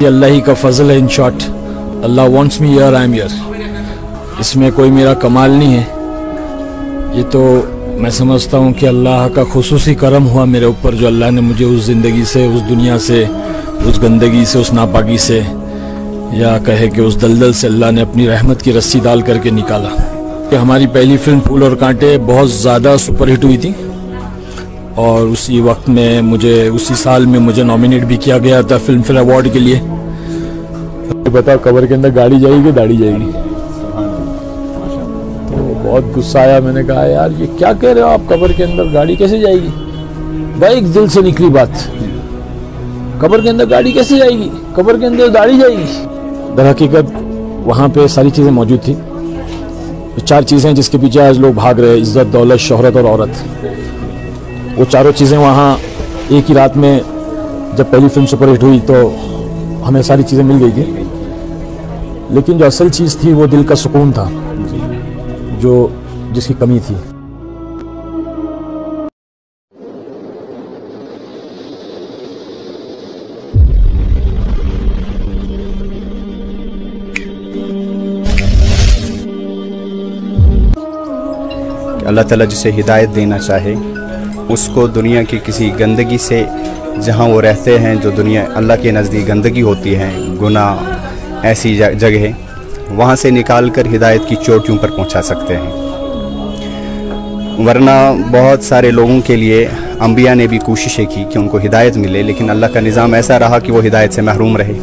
अल्लाह ही का फजल है। In short, Allah wants me here, I am here. इसमें कोई मेरा कमाल नहीं है। ये तो मैं समझता हूँ कि अल्लाह का खुसूसी करम हुआ मेरे ऊपर, जो अल्लाह ने मुझे उस ज़िंदगी से, उस दुनिया से, उस गंदगी से, उस नापाकी से, या कहे कि उस दलदल से अल्लाह ने अपनी रहमत की रस्सी डाल करके निकाला। कि हमारी पहली फिल्म फूल और कांटे बहुत ज़्यादा सुपरहिट हुई थी और उसी वक्त में उसी साल में मुझे नॉमिनेट भी किया गया था फिल्म फेयर अवार्ड के लिए। बताओ, कब्र के अंदर गाड़ी जाएगी, दाढ़ी जाएगी। तो बहुत गुस्सा आया। मैंने कहा यार ये क्या कह रहे हो आप, कब्र के अंदर गाड़ी कैसे जाएगी? भाई एक दिल से निकली बात, कब्र के अंदर गाड़ी कैसे जाएगी, कब्र के अंदर दाढ़ी जाएगी। दर हकीकत वहाँ पे सारी चीज़ें मौजूद थी। तो 4 चीज़ें जिसके पीछे आज लोग भाग रहे हैं, इज्जत, दौलत, शोहरत और औरत। वो चारों चीज़ें वहाँ एक ही रात में जब पहली फिल्म सुपरहिट हुई तो हमें सारी चीज़ें मिल गई थी। लेकिन जो असल चीज़ थी वो दिल का सुकून था, जिसकी कमी थी। अल्लाह ताला जिसे हिदायत देना चाहे उसको दुनिया की किसी गंदगी से, जहाँ वो रहते हैं, जो दुनिया अल्लाह के नज़दीक गंदगी होती है, गुनाह, ऐसी जगह, वहाँ से निकाल कर हिदायत की चोटियों पर पहुँचा सकते हैं। वरना बहुत सारे लोगों के लिए अंबिया ने भी कोशिशें की कि उनको हिदायत मिले, लेकिन अल्लाह का निज़ाम ऐसा रहा कि वो हिदायत से महरूम रहे।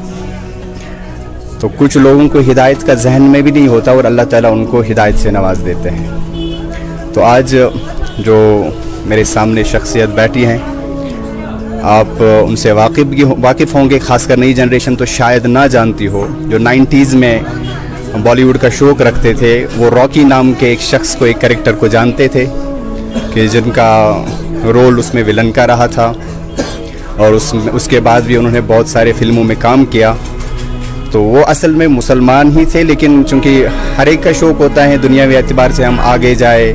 तो कुछ लोगों को हिदायत का जहन में भी नहीं होता और अल्लाह ताला उनको हिदायत से नवाज देते हैं। तो आज जो मेरे सामने शख्सियत बैठी हैं, आप उनसे वाकिफ़ होंगे, ख़ासकर नई जनरेशन तो शायद ना जानती हो। जो 90s में बॉलीवुड का शौक़ रखते थे, वो रॉकी नाम के एक शख्स को, एक कैरेक्टर को जानते थे कि जिनका रोल उसमें विलन का रहा था और उसके बाद भी उन्होंने बहुत सारे फिल्मों में काम किया। तो वो असल में मुसलमान ही थे, लेकिन चूँकि हर एक का शौक़ होता है दुनियावी एतबार से हम आगे जाए,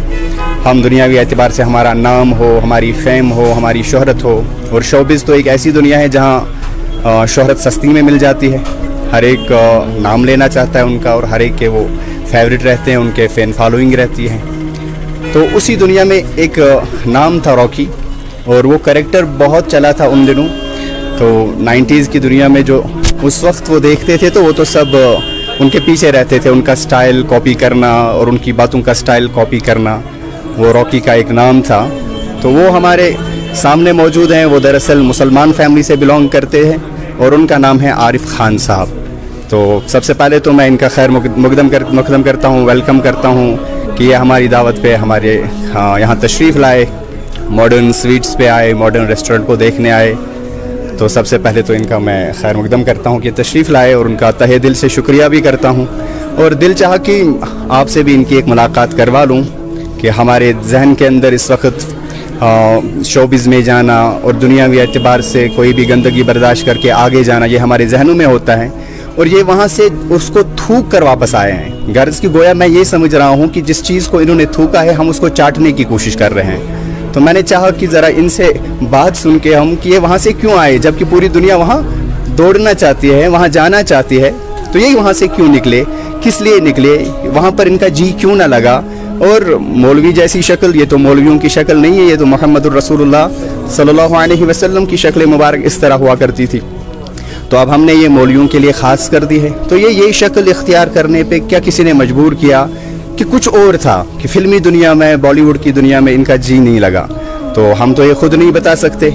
हम दुनियावी एतबार से हमारा नाम हो, हमारी फेम हो, हमारी शोहरत हो। और शोबिज़ तो एक ऐसी दुनिया है जहाँ शोहरत सस्ती में मिल जाती है। हर एक नाम लेना चाहता है उनका और हर एक के वो फेवरेट रहते हैं, उनके फ़ैन फॉलोइंग रहती है। तो उसी दुनिया में एक नाम था रॉकी और वो कैरेक्टर बहुत चला था उन दिनों। तो 90s की दुनिया में जो उस वक्त वो देखते थे तो वो तो सब उनके पीछे रहते थे, उनका स्टाइल कॉपी करना और उनकी बातों का स्टाइल कॉपी करना, वो रॉकी का एक नाम था। तो वो हमारे सामने मौजूद हैं। वो दरअसल मुसलमान फैमिली से बिलोंग करते हैं और उनका नाम है आरिफ खान साहब। तो सबसे पहले तो मैं इनका खैर मुक़द्दम करता हूँ, वेलकम करता हूँ कि ये हमारी दावत पे हमारे यहाँ तशरीफ़ लाए, मॉडर्न स्वीट्स पे आए, मॉडर्न रेस्टोरेंट को देखने आए। तो सबसे पहले तो इनका मैं खैर मुक़द्दम करता हूँ कि तशरीफ़ लाए और उनका तहे दिल से शुक्रिया भी करता हूँ। और दिल चाहा कि आपसे भी इनकी एक मुलाकात करवा लूँ कि हमारे जहन के अंदर इस वक्त शोबिज़ में जाना और दुनियावी एतबार से कोई भी गंदगी बर्दाश्त करके आगे जाना, ये हमारे जहनों में होता है और ये वहाँ से उसको थूक कर वापस आए हैं। गर्ज़ की गोया मैं ये समझ रहा हूँ कि जिस चीज़ को इन्होंने थूका है हम उसको चाटने की कोशिश कर रहे हैं। तो मैंने चाहा कि ज़रा इनसे बात सुन के हम कि ये वहाँ से क्यों आए, जबकि पूरी दुनिया वहाँ दौड़ना चाहती है, वहाँ जाना चाहती है। तो यही वहाँ से क्यों निकले, किस लिए निकले, वहाँ पर इनका जी क्यों ना लगा। और मौलवी जैसी शक्ल, ये तो मौलवियों की शक्ल नहीं है, ये तो मुहम्मदुर रसूलुल्लाह सल्लल्लाहु अलैहि वसल्लम की शक्ल मुबारक इस तरह हुआ करती थी। तो अब हमने ये मौलवियों के लिए ख़ास कर दी है। तो यही शक्ल इख्तियार करने पे क्या किसी ने मजबूर किया कि कुछ और था, कि फ़िल्मी दुनिया में, बॉलीवुड की दुनिया में इनका जी नहीं लगा। तो हम तो ये ख़ुद नहीं बता सकते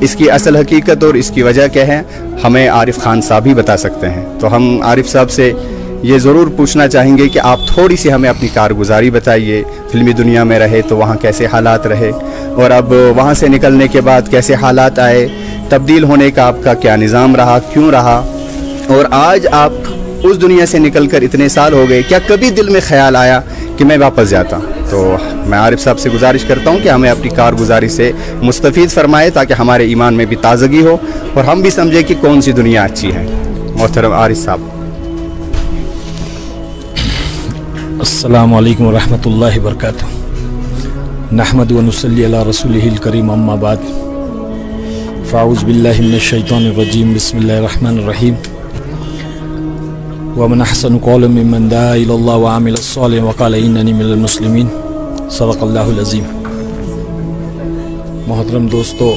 इसकी असल हकीकत और इसकी वजह क्या है, हमें आरिफ खान साहब ही बता सकते हैं। तो हम आरिफ साहब से ये ज़रूर पूछना चाहेंगे कि आप थोड़ी सी हमें अपनी कारगुजारी बताइए। फिल्मी दुनिया में रहे तो वहाँ कैसे हालात रहे और अब वहाँ से निकलने के बाद कैसे हालात आए, तब्दील होने का आपका क्या निज़ाम रहा, क्यों रहा, और आज आप उस दुनिया से निकलकर इतने साल हो गए, क्या कभी दिल में ख्याल आया कि मैं वापस जाता? तो मैं आरिफ साहब से गुजारिश करता हूँ कि हमें अपनी कारगुजारी से मुस्तफ़ीद फरमाए ताकि हमारे ईमान में भी ताज़गी हो और हम भी समझें कि कौन सी दुनिया अच्छी है। मोहतरम आरिफ साहब। अस्सलामु अलैकुम वरहमतुल्लाहि वबरकातुहू। नहमदु व नुसल्ली अला रसूलिहिल करीम, अम्मा बाद। फ़ाऊज़ु बिल्लाहि मिनश शैतानिर रजीम, बिस्मिल्लाहिर रहमानिर रहीम। व मन अहसनु क़ौलन मिम्मन दआ इलल्लाह व अमिल अस्सालिह व क़ाल इन्ननी मिनल मुस्लिमीन। सदक़ल्लाहुल अज़ीम। मोहतरम दोस्तों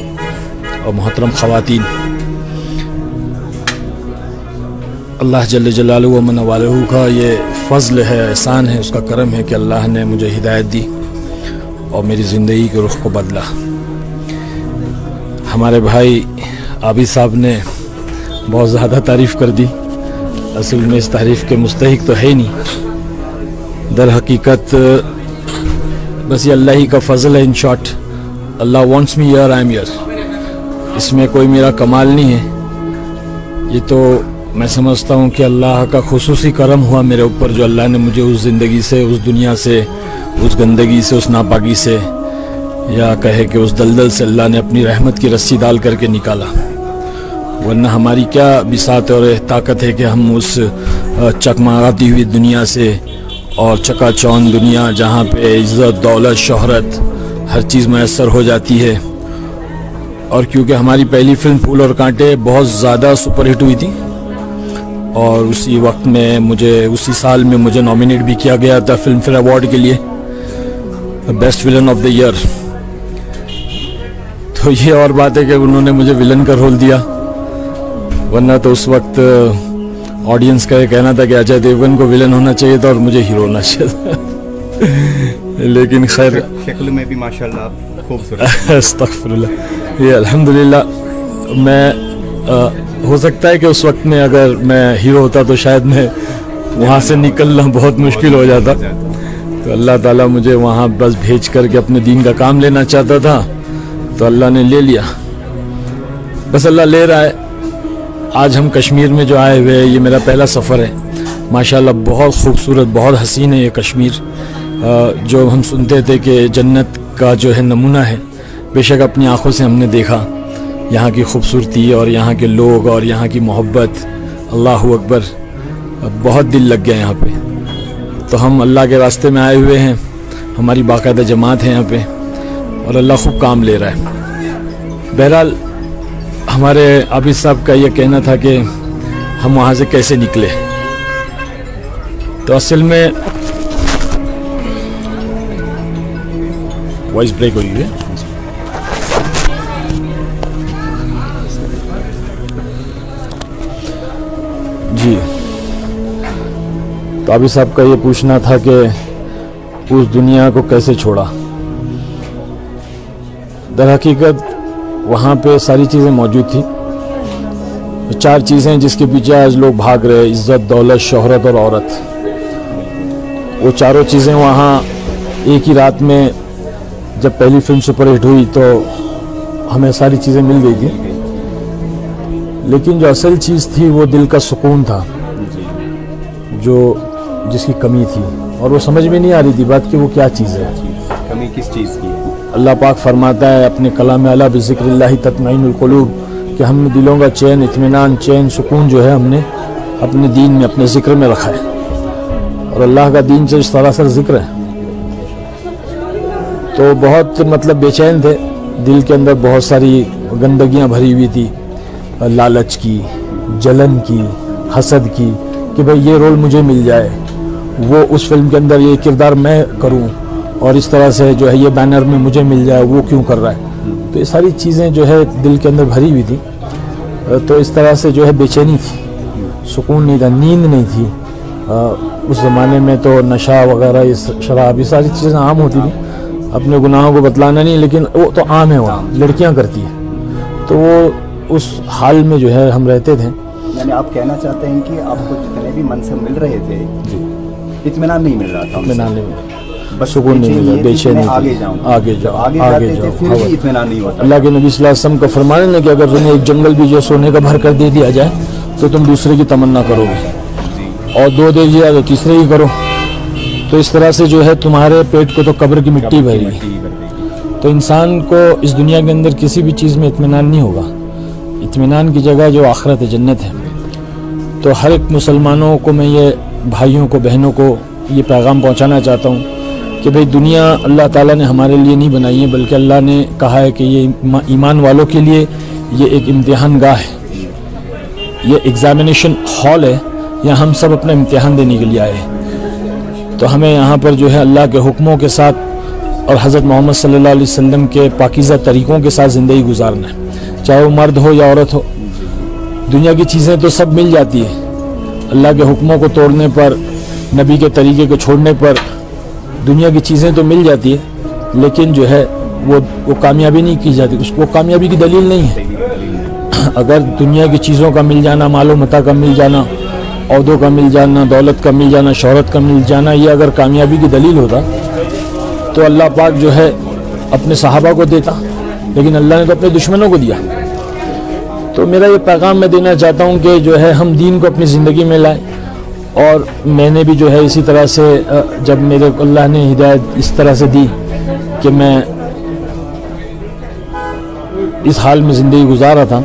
और मोहतरम ख़वातीन, अल्लाह जल्ल जलालुहु व मन वालहु का ये फ़ज़्ल है, एहसान है, उसका करम है कि अल्लाह ने मुझे हिदायत दी और मेरी ज़िंदगी के रुख को बदला। हमारे भाई आबिद साहब ने बहुत ज़्यादा तारीफ़ कर दी। असल में इस तारीफ़ के मुस्तहिक तो है ही नहीं। दर हकीकत बस ये अल्लाह ही का फ़ज़ल है। In short, Allah wants me here, I am here. इसमें कोई मेरा कमाल नहीं है। ये तो मैं समझता हूँ कि अल्लाह का खुसूसी करम हुआ मेरे ऊपर, जो अल्लाह ने मुझे उस ज़िंदगी से, उस दुनिया से, उस गंदगी से, उस नापाकी से, या कहे कि उस दलदल से अल्लाह ने अपनी रहमत की रस्सी डाल करके निकाला। वरना हमारी क्या बिसात और ताकत है कि हम उस चकमगाती हुई दुनिया से और चकाचौंध दुनिया, जहाँ पे इज़्ज़त, दौलत, शोहरत, हर चीज़ मैसर हो जाती है। और क्योंकि हमारी पहली फिल्म फूल और कांटे बहुत ज़्यादा सुपरहिट हुई थी और उसी वक्त में उसी साल में मुझे नॉमिनेट भी किया गया था फिल्म फेयर अवार्ड के लिए, best villain of the year. तो ये और बात है कि उन्होंने मुझे विलन का रोल दिया, वरना तो उस वक्त ऑडियंस का ये कहना था कि अजय देवगन को विलन होना चाहिए था और मुझे हीरो होना चाहिए था। लेकिन खैर, शक्ल में भी माशाल्लाह खूबसूरत। अस्तगफिरुल्लाह। ये अल्हम्दुलिल्लाह, मैं हो सकता है कि उस वक्त में अगर मैं हीरो होता तो शायद मैं वहाँ से निकलना बहुत मुश्किल हो जाता। तो अल्लाह ताला मुझे वहाँ बस भेज करके अपने दीन का काम लेना चाहता था, तो अल्लाह ने ले लिया। बस अल्लाह ले रहा है। आज हम कश्मीर में जो आए हुए हैं, ये मेरा पहला सफ़र है। माशाल्लाह बहुत खूबसूरत, बहुत हसीन है ये कश्मीर। जो हम सुनते थे कि जन्नत का जो है नमूना है, बेशक अपनी आँखों से हमने देखा यहाँ की खूबसूरती और यहाँ के लोग और यहाँ की मोहब्बत। अल्लाहु अकबर, बहुत दिल लग गया यहाँ पे। तो हम अल्लाह के रास्ते में आए हुए हैं, हमारी बाकायदा जमात है यहाँ पे और अल्लाह खूब काम ले रहा है। बहरहाल, हमारे आबिद साहब का ये कहना था कि हम वहाँ से कैसे निकले। तो असल में वॉइस ब्रेक हुई है। जी, तो आबिद साहब का ये पूछना था कि उस दुनिया को कैसे छोड़ा। दर हकीकत वहाँ पे सारी चीज़ें मौजूद थी। चार चीज़ें जिसके पीछे आज लोग भाग रहे: इज़्ज़त, दौलत, शोहरत और औरत। वो चारों चीज़ें वहाँ एक ही रात में, जब पहली फिल्म सुपरहिट हुई तो हमें सारी चीज़ें मिल गई थी। लेकिन जो असल चीज़ थी वो दिल का सुकून था, जिसकी कमी थी, और वो समझ में नहीं आ रही थी बात कि वो क्या चीज़ है। कमी किस चीज़ की है? अल्लाह पाक फरमाता है अपने कलाम अला बिज़िक्रिल्लाहि तत्मइनुल कुलूब कि हमने दिलों का चैन, इत्मीनान, चैन, सुकून जो है हमने अपने दीन में, अपने ज़िक्र में रखा है। और अल्लाह का दीन से सरासर ज़िक्र है। तो बहुत मतलब बेचैन थे, दिल के अंदर बहुत सारी गंदगियाँ भरी हुई थी, लालच की, जलन की, हसद की, कि भाई ये रोल मुझे मिल जाए, वो उस फिल्म के अंदर ये किरदार मैं करूं, और इस तरह से जो है ये बैनर में मुझे मिल जाए, वो क्यों कर रहा है। तो ये सारी चीज़ें जो है दिल के अंदर भरी हुई थी। तो इस तरह से जो है बेचैनी थी, सुकून नहीं था, नींद नहीं थी। उस ज़माने में तो नशा वगैरह, ये शराब, ये सारी चीज़ें आम होती थी। अपने गुनाहों को बतलाना नहीं, लेकिन वो तो आम है, वहाँ लड़कियाँ करती हैं। तो वो उस हाल में जो है हम रहते थे। यानी आप कहना चाहते हैं कि आपको जितने भी मनसब मिल रहे थे, इत्मीनान नहीं मिल रहा था, इत्मीनान नहीं मिला, बस सुकून नहीं मिला, बेचैनी, आगे जाओ, आगे जाओ, आगे जाओ, फिर भी इत्मीनान नहीं होता। अल्लाह के नबी सल्लल्लाहु अलैहि वसल्लम का फरमान है कि अगर तुम्हें एक जंगल भी जो सोने का भर कर दे दिया जाए तो तुम दूसरे की तमन्ना करोगे, और दो दे दिया तो तीसरे ही करो। तो इस तरह से जो है तुम्हारे पेट को तो कब्र की मिट्टी भरेगी। तो इंसान को इस दुनिया के अंदर किसी भी चीज़ में इत्मीनान नहीं होगा। इत्मीनान की जगह जो आखिरत है, जन्नत है। तो हर एक मुसलमानों को, मैं ये भाइयों को, बहनों को ये पैगाम पहुंचाना चाहता हूँ कि भाई दुनिया अल्लाह ताला ने हमारे लिए नहीं बनाई है, बल्कि अल्लाह ने कहा है कि ये ईमान वालों के लिए ये एक इम्तिहान गाह है, ये एग्ज़ामिनेशन हॉल है, यहाँ हम सब अपना इम्तिहान देने के लिए आए हैं। तो हमें यहाँ पर जो है अल्लाह के हुक्मों के साथ और हज़रत मोहम्मद सल्लल्लाहु अलैहि वसल्लम के पाकीज़ा तरीक़ों के साथ ज़िंदगी गुजारना है, चाहे वो मर्द हो या औरत हो। दुनिया की चीज़ें तो सब मिल जाती है, अल्लाह के हुक्मों को तोड़ने पर, नबी के तरीक़े को छोड़ने पर दुनिया की चीज़ें तो मिल जाती है, लेकिन जो है वो कामयाबी नहीं की जाती, उसको कामयाबी की दलील नहीं है। अगर दुनिया की चीज़ों का मिल जाना, मालो मता का मिल जाना, औहदों का मिल जाना, दौलत का मिल जाना, शोहरत का मिल जाना, ये अगर कामयाबी की दलील होता तो अल्लाह पाक जो है अपने सहाबा को देता, लेकिन अल्लाह ने तो अपने दुश्मनों को दिया। तो मेरा ये पैगाम मैं देना चाहता हूँ कि जो है हम दीन को अपनी ज़िंदगी में लाएं। और मैंने भी जो है इसी तरह से, जब मेरे को अल्लाह ने हिदायत इस तरह से दी कि मैं इस हाल में ज़िंदगी गुजार रहा था,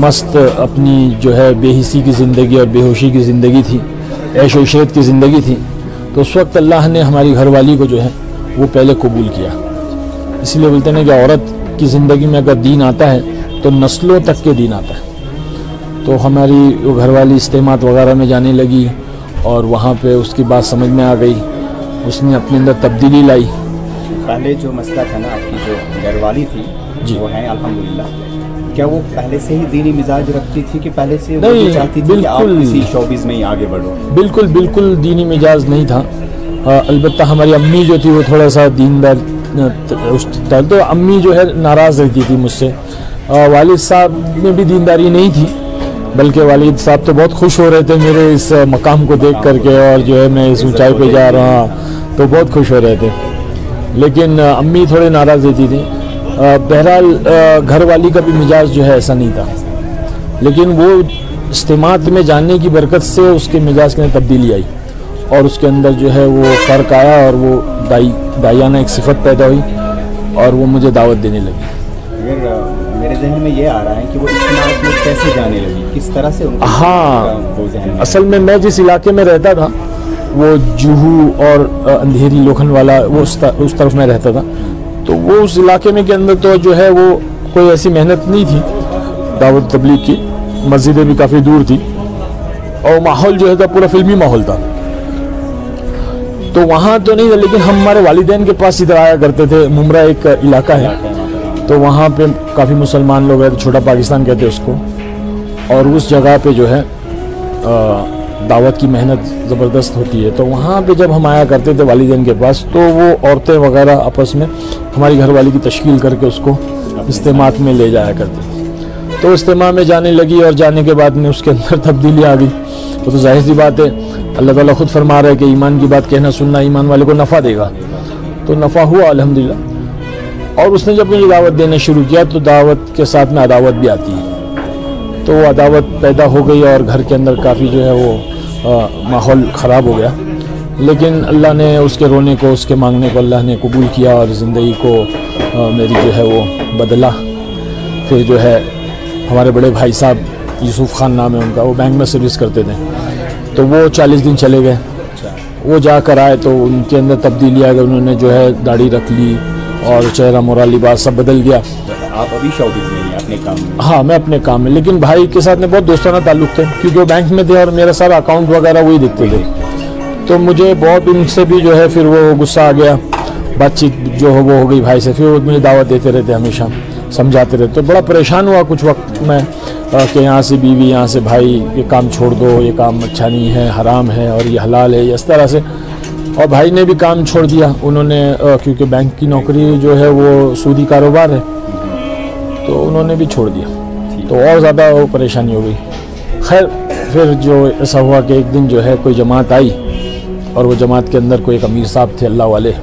मस्त अपनी जो है बेहिसी की ज़िंदगी और बेहोशी की ज़िंदगी थी, ऐश व इशरत की ज़िंदगी थी, तो उस वक्त अल्लाह ने हमारी घरवाली को जो है वो पहले कबूल किया। इसलिए बोलते हैं कि औरत की ज़िंदगी में अगर दीन आता है तो नस्लों तक के दीन आता है। तो हमारी वो घरवाली इस्तेमात वगैरह में जाने लगी और वहाँ पे उसकी बात समझ में आ गई, उसने अपने अंदर तब्दीली लाई। पहले जो मसला था ना, आपकी जो घरवाली थी जी, वो है अल्हम्दुलिल्लाह, क्या वो पहले से ही दीनी मिजाज रखती थी कि पहले से नहीं, वो चाहती थी कि आप इसी शोबिज़ में ही आगे बढ़ो? बिल्कुल बिल्कुल दीनी मिजाज नहीं था। अलबत्ता हमारी अम्मी जो थी वो थोड़ा सा दीनदार था, तो अम्मी जो है नाराज़ रहती थी मुझसे। वालिद साहब में भी दीनदारी नहीं थी, बल्कि वालिद साहब तो बहुत खुश हो रहे थे मेरे इस मकाम को देख करके, और जो है मैं इस ऊंचाई पे जा रहा तो बहुत खुश हो रहे थे। लेकिन अम्मी थोड़े नाराज़ रहती थी। बहरहाल घर वाली का भी मिजाज जो है ऐसा नहीं था, लेकिन वो इस्तेमात में जानने की बरकत से उसके मिजाज के अंदर तब्दीली आई और उसके अंदर जो है वो फ़र्क आया और वो दायाना एक सिफत पैदा हुई और वो मुझे दावत देने लगी। अगर मेरे जहन में ये आ रहा है कि वो इस्तेमात में कैसे जाने लगी, किस तरह से उनको, हाँ, वो जहन में? असल में मैं जिस इलाके में रहता था वो जूहू और अंधेरी लोखंडवाला, वो उस तरफ में रहता था, तो वो उस इलाके में के अंदर तो जो है वो कोई ऐसी मेहनत नहीं थी दावत तबलीग की, मस्जिदें भी काफ़ी दूर थी और माहौल जो है था पूरा फिल्मी माहौल था। तो वहाँ तो नहीं था, लेकिन हम हमारे वालिदैन के पास इधर आया करते थे। मुमरा एक इलाका है, तो वहाँ पे काफ़ी मुसलमान लोग हैं, छोटा पाकिस्तान कहते हैं उसको, और उस जगह पे जो है दावत की मेहनत ज़बरदस्त होती है। तो वहाँ पे जब हम आया करते थे वालिदैन के पास, तो वो औरतें वगैरह आपस में हमारी घरवाली की तश्कील करके उसको इस्तेमात में ले जाया करते थे। तो इस्तेमाल में जाने लगी और जाने के बाद में उसके अंदर तब्दीली आ गई। वो तो जाहिर सी बात है, अल्लाह ताला खुद फरमा रहा है कि ईमान की बात कहना सुनना ईमान वाले को नफ़ा देगा। तो नफ़ा हुआ अल्हम्दुलिल्लाह। और उसने जब मुझे दावत देना शुरू किया तो दावत के साथ में अदावत भी आती है, तो वो अदावत पैदा हो गई और घर के अंदर काफ़ी जो है वो माहौल ख़राब हो गया। लेकिन अल्लाह ने उसके रोने को, उसके मांगने को अल्लाह ने कबूल किया और ज़िंदगी को मेरी जो है वो बदला। फिर जो है हमारे बड़े भाई साहब, यूसुफ खान नाम है उनका, वो बैंक में सर्विस करते थे, तो वो 40 दिन चले गए। वो जाकर आए तो उनके अंदर तब्दीली आ गई, उन्होंने जो है दाढ़ी रख ली और चेहरा मोरा लिबास सब बदल गया। आप अभी शौबिज़ में हैं अपने काम में? हाँ, मैं अपने काम में, लेकिन भाई के साथ में बहुत दोस्ताना ताल्लुक थे क्योंकि वो बैंक में थे और मेरा सारा अकाउंट वगैरह वही देखते थे। तो मुझे बहुत उनसे भी जो है फिर वो गुस्सा आ गया, बातचीत जो हो वो हो गई भाई से। फिर वो मुझे दावत देते रहते, हमेशा समझाते रहते। तो बड़ा परेशान हुआ कुछ वक्त में कि यहाँ से बीवी, यहाँ से भाई, ये काम छोड़ दो, ये काम अच्छा नहीं है, हराम है और ये हलाल है, इस तरह से। और भाई ने भी काम छोड़ दिया उन्होंने, क्योंकि बैंक की नौकरी जो है वो सूदी कारोबार है, तो उन्होंने भी छोड़ दिया। तो और ज़्यादा वो परेशानी हो गई। खैर फिर जो ऐसा हुआ कि एक दिन जो है कोई जमात आई और वो जमात के अंदर कोई एक अमीर साहब थे, अल्लाह वाले,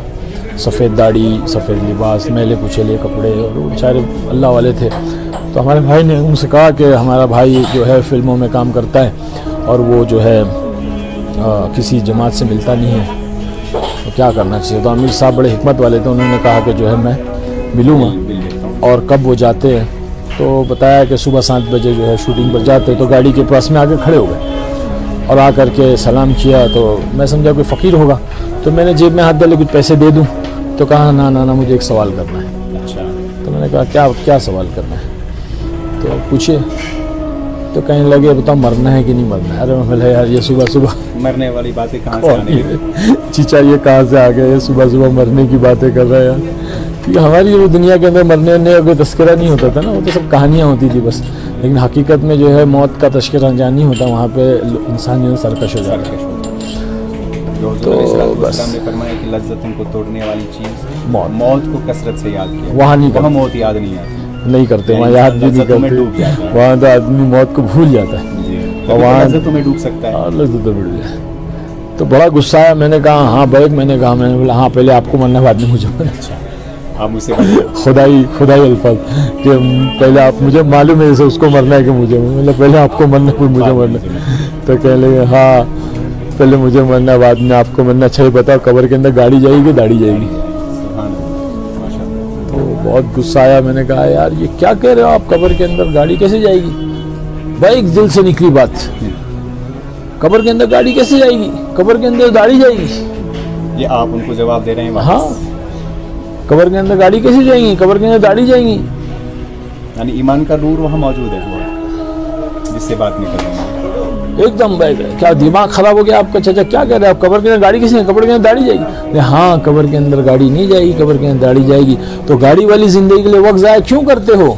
सफ़ेद दाढ़ी, सफ़ेद लिबास, मैले कुचेले कपड़े, और वो बेचारे अल्लाह वाले थे। तो हमारे भाई ने उनसे कहा कि हमारा भाई जो है फ़िल्मों में काम करता है और वो जो है किसी जमात से मिलता नहीं है, तो क्या करना चाहिए। तो अमीर साहब बड़े हिकमत वाले थे, उन्होंने कहा कि जो है मैं मिलूँगा। और कब वो जाते हैं तो बताया कि सुबह 7 बजे जो है शूटिंग पर जाते, तो गाड़ी के पास में आके खड़े हो गए और आकर के सलाम किया। तो मैं समझा कोई फ़कीर होगा, तो मैंने जेब में हाथ डाले कुछ पैसे दे दूँ, तो कहा ना ना ना मुझे एक सवाल करना है। अच्छा। तो मैंने कहा क्या सवाल करना है, तो पूछिए। तो कहने लगे बताओ मरना है कि नहीं मरना है। अरे मैं बोला यार ये सुबह सुबह मरने वाली बातें कहाँ से आने लगी? चीचा ये कहाँ से आ गए, ये सुबह सुबह मरने की बातें कर रहे हैं यार। क्योंकि हमारी वो दुनिया के अंदर मरने का कोई तस्करा नहीं होता था ना, वो तो सब कहानियाँ होती थी बस। लेकिन हकीकत में जो है मौत का तस्करा अनजान नहीं होता, वहाँ पे इंसान जो है सरकश हो जाता है। तो बस ने फरमाया कि लज्जतों को तोड़ने वाली चीज़ मौत को कसरत से याद किया, वहाँ नहीं वहाँ मौत याद नहीं आती, नहीं करते, वहाँ याद भी नहीं करते, वहाँ तो आदमी मौत को भूल जाता है और वहाँ लज्जतों में डूब सकता है। लज्जतों में डूब जाए। तो बड़ा गुस्सा आया, मैंने कहा हाँ बैग, मैंने बोला हाँ पहले आपको मरना बाद में मुझे मरना। अच्छा आप मुझसे खुदाई अल्फाज कि पहले आप, मुझे मालूम है जैसे उसको मरना है कि मुझे, मतलब पहले आपको मरना फिर मुझे मरना। तो कह लगे हाँ पहले मुझे मरना बाद में आपको मरना। अच्छा ही बताओ कब्र के अंदर गाड़ी जाएगी दाढ़ी जाएगी? तो बहुत गुस्सा आया, मैंने कहा यार ये क्या कह रहे हो आप, कब्र के अंदर गाड़ी कैसे जाएगी? भाई दिल से निकली बात, कब्र के अंदर गाड़ी कैसे जाएगी, कब्र के अंदर दाढ़ी जाएगी? ये आप उनको जवाब दे रहे हैं? हाँ कब्र के अंदर गाड़ी कैसे जाएंगी, कब्र के अंदर दाढ़ी जाएंगी? यानी ईमान का नूर वहाँ मौजूद है जिससे बात नहीं कर रहे हैं। एकदम बैग है, क्या दिमाग खराब हो गया आपका? चाचा क्या कह रहे हैं आप, कब्र के अंदर गाड़ी कैसे, कब्र के अंदर दाढ़ी जाएगी? हाँ कब्र के अंदर गाड़ी नहीं जाएगी, कब्र के अंदर दाढ़ी जाएगी। तो गाड़ी वाली जिंदगी के लिए वक्त ज़ाया क्यों करते हो?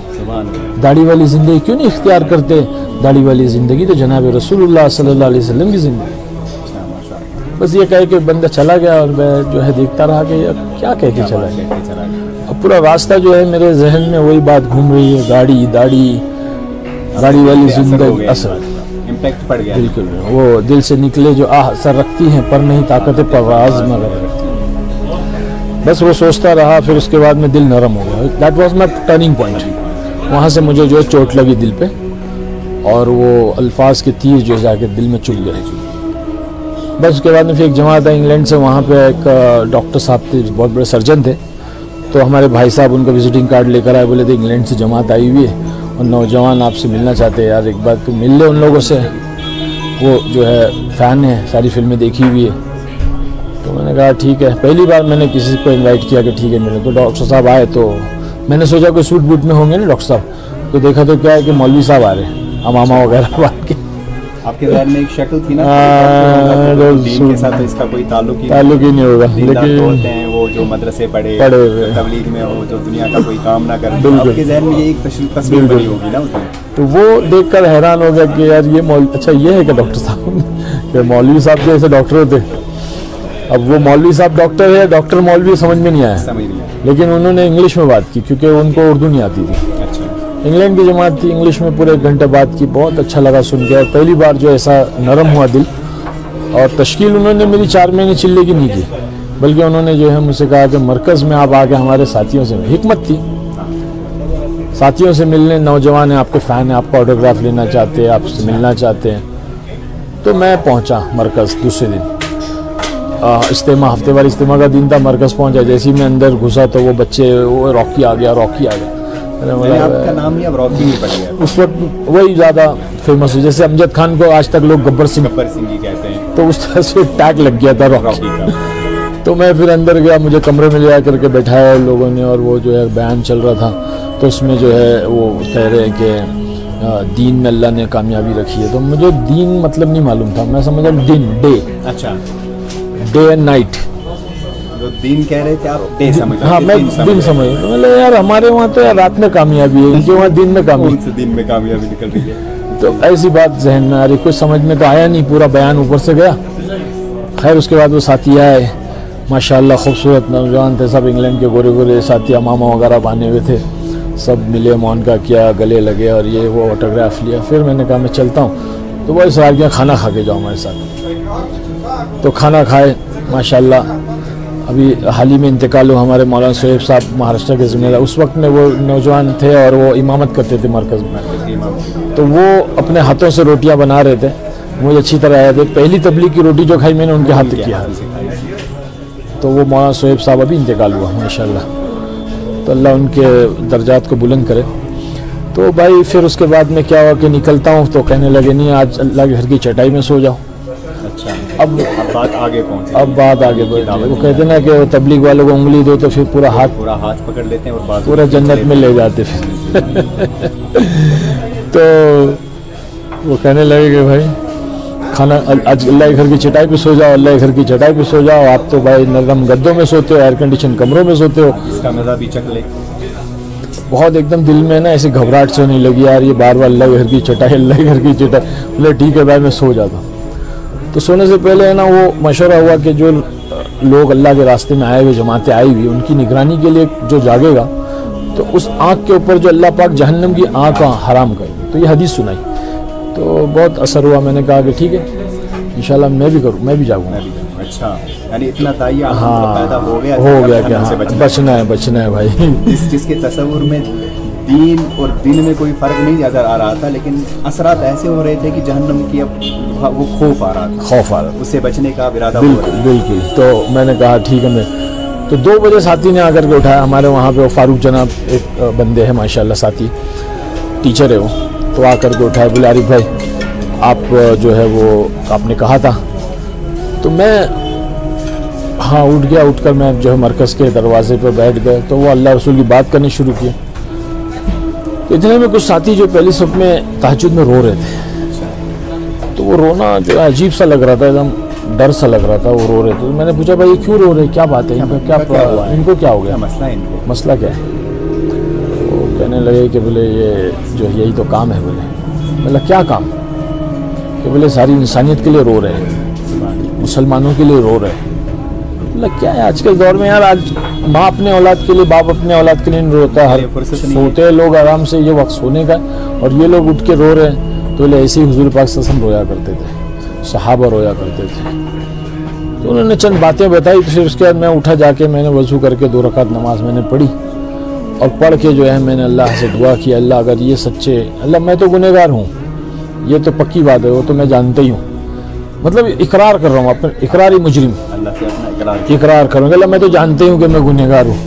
दाढ़ी वाली जिंदगी क्यों नहीं इख्तियार करते? दाढ़ी वाली जिंदगी तो जनाब रसूलुल्लाह सल्लल्लाहु अलैहि वसल्लम की जिंदगी। बस ये कह के बंदा चला गया और मैं जो है देखता रहा कि यार क्या कह के चला गया। अब पूरा रास्ता जो है मेरे जहन में वही बात घूम रही है, गाड़ी गाड़ी वाली जिंदगी असर इम्पैक्ट पड़ गया। बिल्कुल वो दिल से निकले जो असर रखती हैं पर नहीं ताकत परवाज़ मगर रखती। बस वो सोचता रहा, फिर उसके बाद में दिल नरम हो गया। That was my turning point. वहाँ से मुझे जो है चोट लगी दिल पे और वो अल्फाज के तीर जो जाके दिल में चुभ गए। बस उसके बाद में फिर एक जमात है इंग्लैंड से, वहाँ पे एक डॉक्टर साहब थे, बहुत बड़े सर्जन थे। तो हमारे भाई साहब उनका विजिटिंग कार्ड लेकर आए, बोले थे इंग्लैंड से जमात आई हुई है और नौजवान आपसे मिलना चाहते हैं, यार एक बार तो मिल ले उन लोगों से, वो जो है फ़ैन है, सारी फिल्में देखी हुई है। तो मैंने कहा ठीक है, पहली बार मैंने किसी को इनवाइट किया कि ठीक है मिले। तो डॉक्टर साहब आए तो मैंने सोचा कोई सूट बूट में होंगे ना डॉक्टर साहब, तो देखा तो क्या है कि मौलवी साहब आ रहे हैं, अमामा वगैरह बात के। आपके ज़हन में एक शक्ल थी ना दीन के साथ, तो इसका कोई ताल्लुक ही नहीं होगा। लेकिन होते हैं वो जो मदरसे पढ़े हुए तबलीग में हो, जो दुनिया का कोई काम ना करे, आपके ज़हन में ये एक तस्वीर बनी होगी ना उसमें। तो वो देखकर हैरान हो गया कि यार ये अच्छा ये है क्या डॉक्टर साहब कि मौलवी साहब जैसे डॉक्टर होते। अब वो मौलवी साहब डॉक्टर है, डॉक्टर मौलवी समझ में नहीं आया, लेकिन उन्होंने इंग्लिश में बात की क्योंकि उनको उर्दू नहीं आती थी। इंग्लैंड की जमात थी, इंग्लिश में पूरे 1 घंटे बात की, बहुत अच्छा लगा सुन के। पहली बार जो ऐसा नरम हुआ दिल। और तश्कील उन्होंने मेरी 4 महीने चिल्ले की नहीं की, बल्कि उन्होंने जो है मुझसे कहा कि मरकज़ में आप आके हमारे साथियों से, हिकमत थी, साथियों से मिलने, नौजवान हैं आपके फ़ैन हैं, आपका ऑटोग्राफ लेना चाहते हैं, आपसे मिलना चाहते हैं। तो मैं पहुंचा मरकज़ दूसरे दिन, इज्तिमा हफ्तेवार इज्तिमा का दिन था, मरकज़ पहुंचा। जैसे ही मैं अंदर घुसा तो वो बच्चे, वो रॉकी आ गया। आपका नाम ही अब रॉकी नहीं पड़ गया। उस वक्त वही ज़्यादा फेमस है, जैसे अमजद खान को आज तक लोग गब्बर सिंह ही कहते हैं, तो उस तरह से टैग लग गया था रॉकी का। तो मैं फिर अंदर गया, मुझे कमरे में ले जा करके बैठाया लोगों ने, और वो जो है बयान चल रहा था, तो उसमें जो है वो कह रहे हैं कि दीन में अल्लाह ने कामयाबी रखी है। तो मुझे दीन मतलब नहीं मालूम था, मैं समझा दिन, डे। अच्छा, डे एंड नाइट। जो दिन कह रहे थे आप डे समझ? हाँ मैं दिन समझ। तो मतलब यार हमारे वहाँ तो यार रात में कामयाबी है, इनके वहाँ दिन में कामयाबी, दिन में कामयाबी निकल रही है। तो ऐसी बात जहन में आ रही, कुछ समझ में तो आया नहीं, पूरा बयान ऊपर से गया। खैर उसके बाद वो साथी आए, माशाल्लाह खूबसूरत नौजवान थे सब, इंग्लैंड के गोरे गोरे साथी, अमामा वगैरह बांधे हुए थे, सब मिले, मौन का किया, गले लगे और ये वो ऑटोग्राफ लिया। फिर मैंने कहा मैं चलता हूँ। तो वो इसरार किया खाना खा के जाओ हमारे साथ। तो खाना खाए माशाल्लाह। अभी हाल ही में इंतकाल हुआ हमारे मौलाना सोहेब साहब, महाराष्ट्र के ज़िम्मेदार। उस वक्त में वो नौजवान थे और वो इमामत करते थे मरकज़ में। तो वो अपने हाथों से रोटियां बना रहे थे, मुझे अच्छी तरह आया थे। पहली तबलीग की रोटी जो खाई मैंने उनके हाथ की हाथ। तो वो मौलाना सोहेब साहब अभी इंतकाल हुआ माशाल्लाह, तो अल्लाह उनके दर्जात को बुलंद करे। तो भाई फिर उसके बाद में क्या हुआ कि निकलता हूँ तो कहने लगे नहीं आज अल्लाह के घर की चटाई में सो जाओ। अच्छा, अब बात आगे पहुंची। अब बात आगे बढ़ी। वो कहते ना कि तबलीग वालों को उंगली दो तो फिर पूरा हाथ पकड़ लेते हैं और बात पूरा जन्नत में ले जाते फिर। तो वो कहने लगे कि भाई खाना आज अल्लाह के घर की चटाई पे सो जाओ, अल्लाह के घर की चटाई पे सो जाओ, आप तो भाई नरम गद्दों में सोते हो, एयर कंडीशन कमरों में सोते हो। इसका मज़ा भी चख ले। बहुत एकदम दिल में ना ऐसी घबराहट से होने लगी, यार ये बार बार अल्लाह के घर की चटाई, अल्लाह के घर की चटाई। बोले ठीक है भाई मैं सो जाता हूँ। तो सोने से पहले है ना वो मशवरा हुआ कि जो लोग अल्लाह के रास्ते में आए हुए, जमातें आई हुई, उनकी निगरानी के लिए जो जागेगा तो उस आँख के ऊपर जो अल्लाह पाक जहन्नम की आँख हराम कर, तो ये हदीस सुनाई। तो बहुत असर हुआ, मैंने कहा कि ठीक है इंशाल्लाह मैं भी करूँ, मैं भी जाऊँगा। अच्छा, यानी इतना ताइया हाँ पैदा हो गया कि हाँ बचना है भाई। जिसके तस्वुर में दीन और दिन में कोई फ़र्क नहीं नज़र आ रहा था, लेकिन असरात ऐसे हो रहे थे कि जहन्नम की अब वो खौफ आ रहा था, उससे बचने का इरादा। बिल्कुल। तो मैंने कहा ठीक है। मैं तो 2 बजे साथी ने आकर के उठाया। हमारे वहाँ पे वो फारूक जनाब एक बंदे हैं माशाल्लाह, साथी टीचर है वो, तो आकर के उठाया। बोले आरिफ भाई आप जो है वो आपने कहा था। तो मैं हाँ उठ गया। उठकर मैं जो है मरकज़ के दरवाजे पर बैठ गए, तो वो अल्लाह रसूल की बात करनी शुरू की। तो इतने में कुछ साथी जो पहली सफ में तहज्जुद में रो रहे थे, तो वो रोना जो है अजीब सा लग रहा था, एकदम डर सा लग रहा था, वो रो रहे थे। तो मैंने पूछा भाई ये क्यों रो रहे, क्या बात है, इनको क्या हुआ, इनको क्या हो गया, मसला क्या है। वो कहने लगे कि बोले ये जो यही तो काम है। बोले मतलब क्या काम, कि बोले सारी इंसानियत के लिए रो रहे हैं, मुसलमानों के लिए रो रहे हैं। मतलब क्या है आज के दौर में यार, आज माँ अपने औलाद के लिए, बाप अपने औलाद के लिए नहीं रोता, हर सोते हैं लोग आराम से, ये वक्त सोने का, और ये लोग उठ के रो रहे हैं। तो बोले ऐसे ही हुजूर पाक सल्लल्लाहु अलैहि वसल्लम रोया करते थे, सहाबा रोया करते थे। तो उन्होंने चंद बातें बताई। तो फिर उसके बाद मैं उठा, जाके मैंने वज़ू करके 2 रकात नमाज मैंने पढ़ी, और पढ़ के जो है मैंने अल्लाह से दुआ की, अल्लाह अगर ये सच्चे, अल्लाह मैं तो गुनहगार हूँ, ये तो पक्की बात है, वो तो मैं जानता ही हूँ, मतलब इकरार कर रहा हूँ, अपने इकरारी मुजरिम इकरार करूँगा, अल्लाह मैं तो जानते ही हूँ कि मैं गुनहगार हूँ।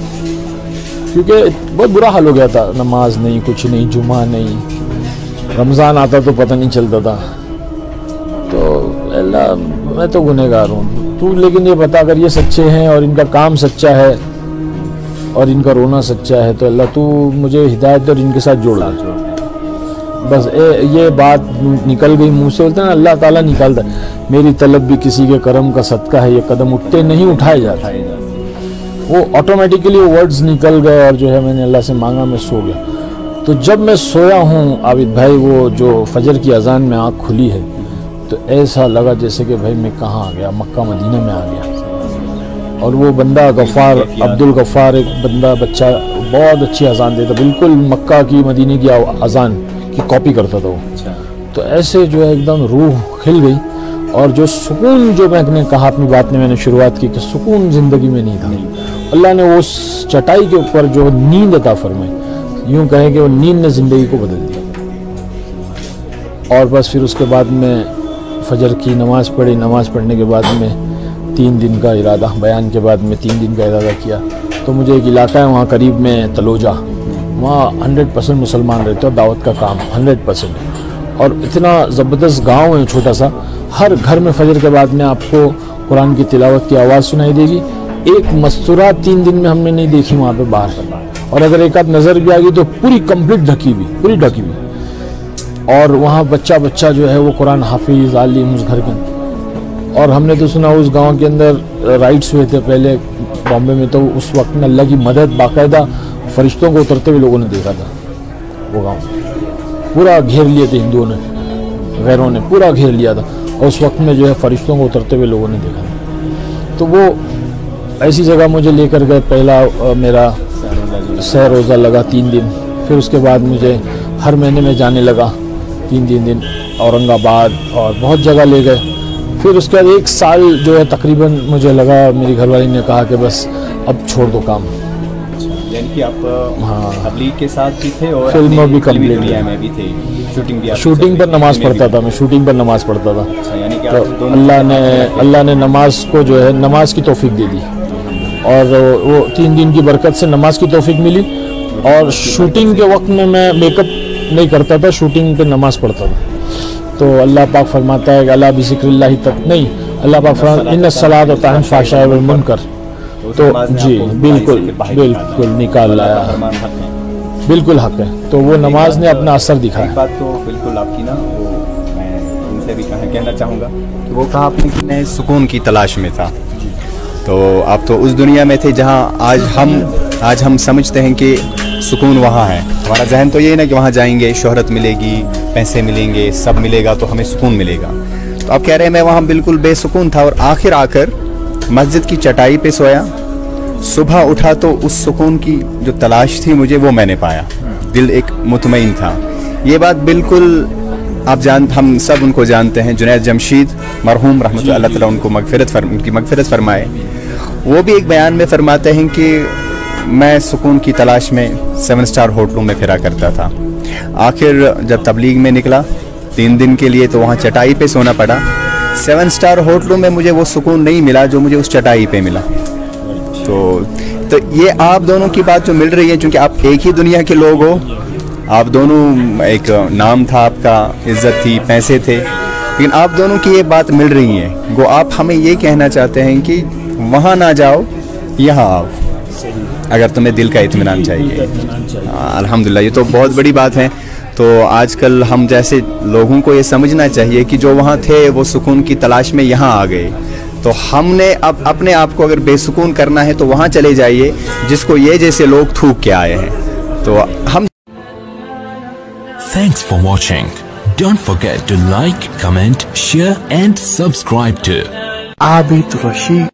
क्योंकि बहुत बुरा हाल हो गया था, नमाज नहीं, कुछ नहीं, जुमा नहीं, रमज़ान आता तो पता नहीं चलता था। तो अल्लाह मैं तो गुनहगार हूँ, तू लेकिन ये बता अगर ये सच्चे हैं और इनका काम सच्चा है और इनका रोना सच्चा है, तो अल्लाह तू मुझे हिदायत और इनके साथ जोड़ दे। बस ये बात निकल गई मुंह से। बोलते हैं ना अल्लाह ताला निकालता है, मेरी तलब भी किसी के करम का सदका है, ये कदम उठते नहीं उठाए जाते, वो ऑटोमेटिकली वर्ड्स निकल गए, और जो है मैंने अल्लाह से मांगा, मैं सो गया। तो जब मैं सोया हूँ आबिद भाई, वो जो फजर की अजान में आँख खुली है, तो ऐसा लगा जैसे कि भाई मैं कहाँ आ गया, मक्का मदीना में आ गया। और वो बंदा गफ़ार, अब्दुल गफ़ार एक बंदा बच्चा, बहुत अच्छी अजान देता, बिल्कुल मक्का की मदीने की अजान की कॉपी करता था वो। तो ऐसे जो है एकदम रूह खिल गई, और जो सुकून जो मैंने कहा अपनी बात में, मैंने शुरुआत की कि सुकून ज़िंदगी में नहीं था। अल्लाह ने उस चटाई के ऊपर जो नींद अता फरमाई, यूँ कहें कि वो नींद ने ज़िंदगी को बदल दिया। और बस फिर उसके बाद में फजर की नमाज़ पढ़ी, नमाज़ पढ़ने के बाद में 3 दिन का इरादा, बयान के बाद में 3 दिन का इरादा किया। तो मुझे एक इलाका है वहाँ करीब में तलोजा, वहाँ 100% मुसलमान रहते हैं, दावत का काम 100%, और इतना ज़बरदस्त गांव है छोटा सा, हर घर में फजर के बाद में आपको कुरान की तिलावत की आवाज़ सुनाई देगी। एक मस्तूरा 3 दिन में हमने नहीं देखी वहाँ पे बाहर, और अगर एक आध नज़र भी आ गई तो पूरी कंप्लीट ढकी हुई, पूरी ढकी हुई। और वहाँ बच्चा बच्चा जो है वो कुरान हाफिज आलिम उस घर के। और हमने तो सुना उस गांव के अंदर राइट्स हुए थे पहले बॉम्बे में, तो उस वक्त में अल्लाह की मदद बाकायदा फरिश्तों को उतरते हुए लोगों ने देखा था। वो गांव पूरा घेर लिए थे हिंदुओं ने, गैरों ने पूरा घेर लिया था, और उस वक्त में जो है फरिश्तों को उतरते हुए लोगों ने देखा था। तो वो ऐसी जगह मुझे लेकर गए। पहला मेरा सह रोज़ा लगा 3 दिन, फिर उसके बाद मुझे हर महीने में जाने लगा 3-3 दिन औरंगाबाद, और बहुत जगह ले गए। फिर उसके बाद 1 साल जो है तकरीबन मुझे लगा, मेरी घरवाली ने कहा कि बस अब छोड़ दो काम। यानी कि आप हाँ तबलीग के साथ भी थे और फिल्म भी कंप्लीट में भी थे, शूटिंग पर नमाज पढ़ता था मैं, शूटिंग पर नमाज पढ़ता था। यानी कि तो अल्लाह ने नमाज को जो है नमाज की तौफीक दे दी, और वो 3 दिन की बरकत से नमाज की तौफीक मिली। और शूटिंग के वक्त में मैं मेकअप नहीं करता था, शूटिंग पे नमाज पढ़ता था। तो अल्लाह पाक फरमाता है कि अल्लाह बिज़िक्रिल्लाह तक नहीं, अल्लाह पाक फरमाता है इन्ना सलात व तहन फाशा वल मुनकर। तो जी बिल्कुल बिल्कुल निकाल लाया, बिल्कुल हक है। तो वो नमाज ने अपना असर दिखाया। बात तो बिल्कुल आपकी ना, वो से भी कहना चाहूँगा कि वो कहा आपने कि मैं सुकून की तलाश में था। तो आप तो उस दुनिया में थे जहाँ आज हम समझते हैं कि सुकून वहाँ है। हमारा जहन तो ये है ना कि वहाँ जाएंगे, शोहरत मिलेगी, पैसे मिलेंगे, सब मिलेगा तो हमें सुकून मिलेगा। तो आप कह रहे हैं मैं वहाँ बिल्कुल बेसुकून था और आखिर आकर मस्जिद की चटाई पे सोया, सुबह उठा तो उस सुकून की जो तलाश थी मुझे वो मैंने पाया, दिल एक मुतमईन था। ये बात बिल्कुल हम सब उनको जानते हैं, जुनैद जमशीद मरहूम रहमतुल्लाह ताला उनकी मगफिरत फरमाए। वो भी एक बयान में फरमाते हैं कि मैं सुकून की तलाश में 7 स्टार होटलों में फिरा करता था। आखिर जब तबलीग में निकला 3 दिन के लिए तो वहाँ चटाई पे सोना पड़ा। 7 स्टार होटलों में मुझे वो सुकून नहीं मिला जो मुझे उस चटाई पे मिला। तो ये आप दोनों की बात जो मिल रही है, क्योंकि आप एक ही दुनिया के लोग हो, आप दोनों, एक नाम था आपका, इज्जत थी, पैसे थे, लेकिन आप दोनों की ये बात मिल रही है। वो आप हमें ये कहना चाहते हैं कि वहाँ ना जाओ, यहाँ आओ, अगर तुम्हें दिल का इत्मीनान चाहिए। अल्हम्दुलिल्लाह, ये तो बहुत बड़ी बात है। तो आजकल हम जैसे लोगों को ये समझना चाहिए कि जो वहाँ थे वो सुकून की तलाश में यहाँ आ गए। तो हमने अब अपने आप को अगर बेसुकून करना है तो वहाँ चले जाइए जिसको ये जैसे लोग थूक के आए हैं। तो हम Thanks for watching. Don't forget to like, comment, share and subscribe to Abid Rashid.